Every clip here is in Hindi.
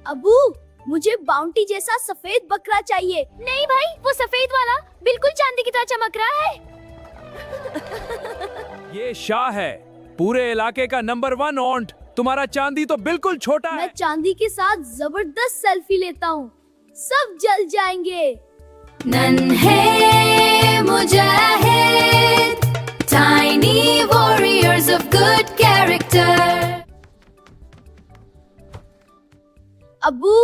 अबू, मुझे बाउंटी जैसा सफेद बकरा चाहिए। नहीं भाई, वो सफेद वाला बिल्कुल चांदी की तरह चमक रहा है। ये शाह है, पूरे इलाके का नंबर 1 ऑन्ट। तुम्हारा चांदी तो बिल्कुल छोटा मैं है। चांदी के साथ जबरदस्त सेल्फी लेता हूँ, सब जल जाएंगे। नन्हे मुजाहिद, tiny warriors of good character. Abu,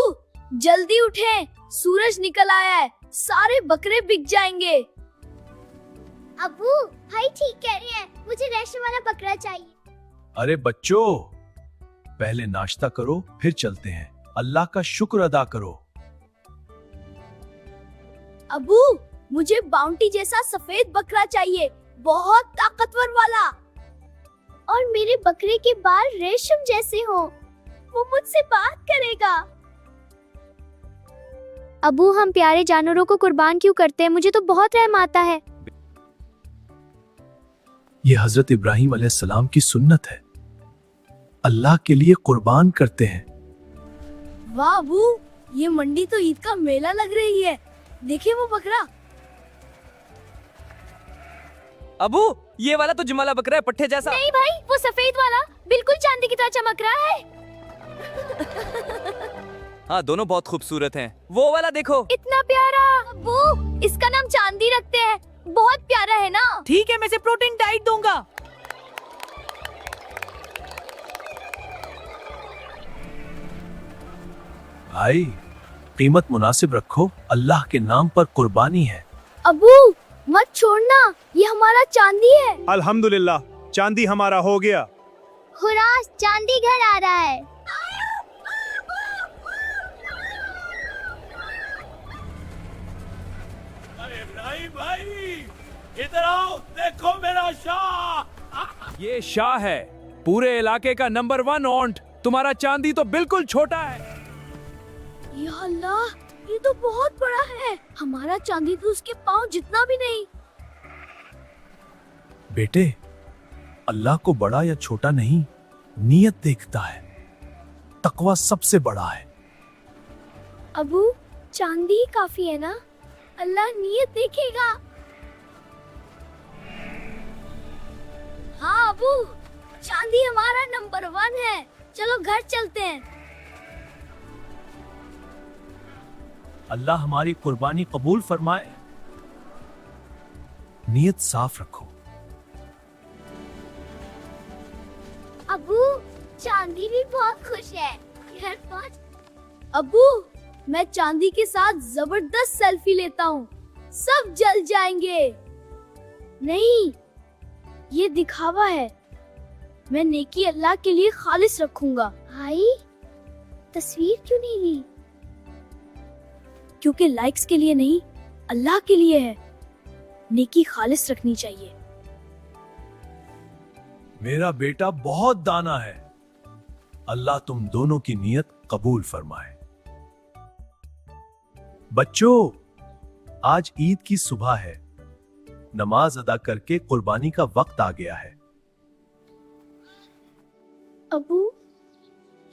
जल्दी उठें, सूरज निकल आया है, सारे बकरे बिक जाएंगे। अबू, भाई ठीक कह रही है, मुझे रेशम वाला बकरा चाहिए। अरे बच्चों, पहले नाश्ता करो फिर चलते हैं। अल्लाह का शुक्र अदा करो। अबू, मुझे बाउंटी जैसा सफेद बकरा चाहिए, बहुत ताकतवर वाला। और मेरे बकरे के बाल रेशम जैसे हो, वो मुझसे बात करेगा। अबू, हम प्यारे जानवरों को कुर्बान क्यों करते हैं? मुझे तो बहुत रहम आता है। ये हजरत इब्राहिम अलैहिस्सलाम की सुन्नत है, अल्लाह के लिए कुर्बान करते हैं। वाह अबू, ये मंडी तो ईद का मेला लग रही है। देखिए वो बकरा। अबू, ये वाला तो जुमाला बकरा है, पट्टे जैसा। नहीं भाई, वो सफेद वाला बिल्कुल चांदी की तरह चमक रहा है। हाँ, दोनों बहुत खूबसूरत हैं। वो वाला देखो। इतना प्यारा। अबू, इसका नाम चांदी रखते हैं, बहुत प्यारा है ना। ठीक है, मैं इसे प्रोटीन डाइट दूंगा। भाई, कीमत मुनासिब रखो, अल्लाह के नाम पर कुर्बानी है। अबू, मत छोड़ना, ये हमारा चांदी है। अल्हम्दुलिल्लाह, चांदी हमारा हो गया। हुरास, चांदी घर आ रहा है। अरे इब्राहिम भाई, इधर आओ, देखो मेरा शाह। ये शाह है, पूरे इलाके का नंबर 1 ऑन्ट। तुम्हारा चांदी तो बिल्कुल छोटा है। या अल्लाह, ये तो बहुत बड़ा है। हमारा चांदी तो उसके पाँव जितना भी नहीं। बेटे, अल्लाह को बड़ा या छोटा नहीं, नियत देखता है। तकवा सबसे बड़ा है। अबू, चांदी ही काफी है ना? अल्लाह नियत देखेगा। हाँ अबू, चांदी हमारा नंबर 1 है। चलो घर चलते हैं। अल्लाह हमारी कुर्बानी कबूल फरमाए। नियत साफ रखो। अबू, चांदी भी बहुत खुश है। घर पहुंच। अबू, मैं चांदी के साथ जबरदस्त सेल्फी लेता हूँ, सब जल जाएंगे। नहीं, ये दिखावा है। मैं नेकी अल्लाह के लिए खालिस रखूंगा। भाई, तस्वीर क्यों नहीं ली? क्योंकि लाइक्स के लिए नहीं, अल्लाह के लिए है। नेकी खालिस रखनी चाहिए। मेरा बेटा बहुत दाना है। अल्लाह तुम दोनों की नियत कबूल फरमाए। बच्चों, आज ईद की सुबह है। नमाज अदा करके कुर्बानी का वक्त आ गया है। अबू,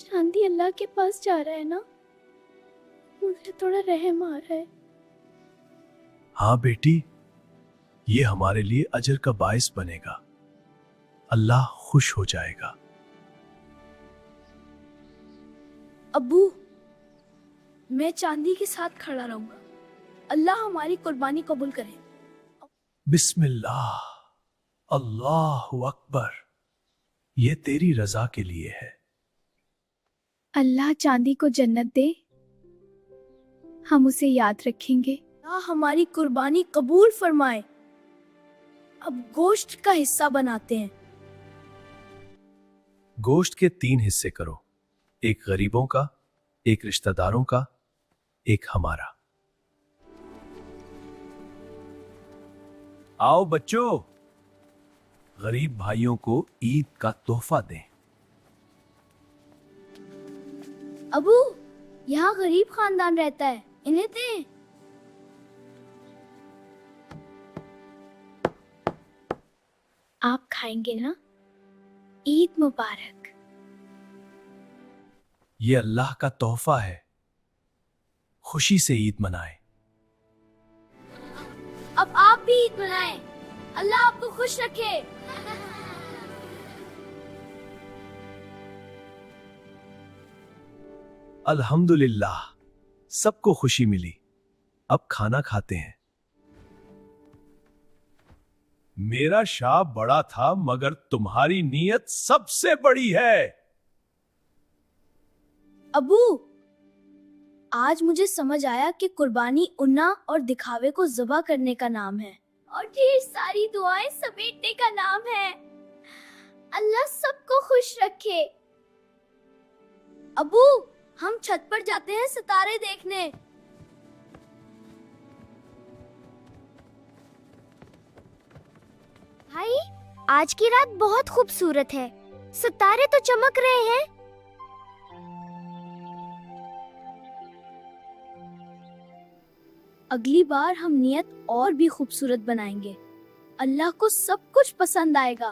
चांदी अल्लाह के पास जा रहा है ना? मुझे थोड़ा रहम आ रहा है। हाँ बेटी, ये हमारे लिए अजर का बाइस बनेगा। अल्लाह खुश हो जाएगा। अबू, मैं चांदी के साथ खड़ा रहूंगा। अल्लाह हमारी कुर्बानी कबूल करे। बिस्मिल्लाह, अल्लाहु अकबर। ये तेरी रजा के लिए है। अल्लाह चांदी को जन्नत दे, हम उसे याद रखेंगे। अल्लाह हमारी कुर्बानी कबूल फरमाए। अब गोश्त का हिस्सा बनाते हैं। गोश्त के 3 हिस्से करो, एक गरीबों का, एक रिश्तेदारों का, एक हमारा। आओ बच्चों, गरीब भाइयों को ईद का तोहफा दें। अबू, यहाँ गरीब खानदान रहता है, इन्हें दें। आप खाएंगे ना? ईद मुबारक। ये अल्लाह का तोहफा है, खुशी से ईद मनाएं। अब आप भी ईद मनाएं। अल्लाह आपको खुश रखे। अल्हम्दुलिल्लाह, सबको खुशी मिली। अब खाना खाते हैं। मेरा शाह बड़ा था, मगर तुम्हारी नीयत सबसे बड़ी है। अबू, आज मुझे समझ आया कि कुर्बानी उन्ना और दिखावे को ज़बह करने का नाम है और ढेर सारी दुआएं समेटने का नाम है। अल्लाह सबको खुश रखे। अबू, हम छत पर जाते हैं सितारे देखने। भाई, आज की रात बहुत खूबसूरत है। सितारे तो चमक रहे हैं। अगली बार हम नियत और भी खूबसूरत बनाएंगे। अल्लाह को सब कुछ पसंद आएगा।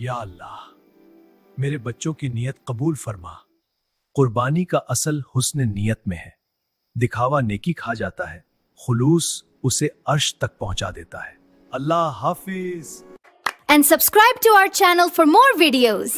या अल्लाह, मेरे बच्चों की नियत कबूल फरमा। कुर्बानी का असल हुस्न नियत में है। दिखावा नेकी खा जाता है, खुलूस उसे अर्श तक पहुंचा देता है। अल्लाह हाफिज। And subscribe to our channel for more videos.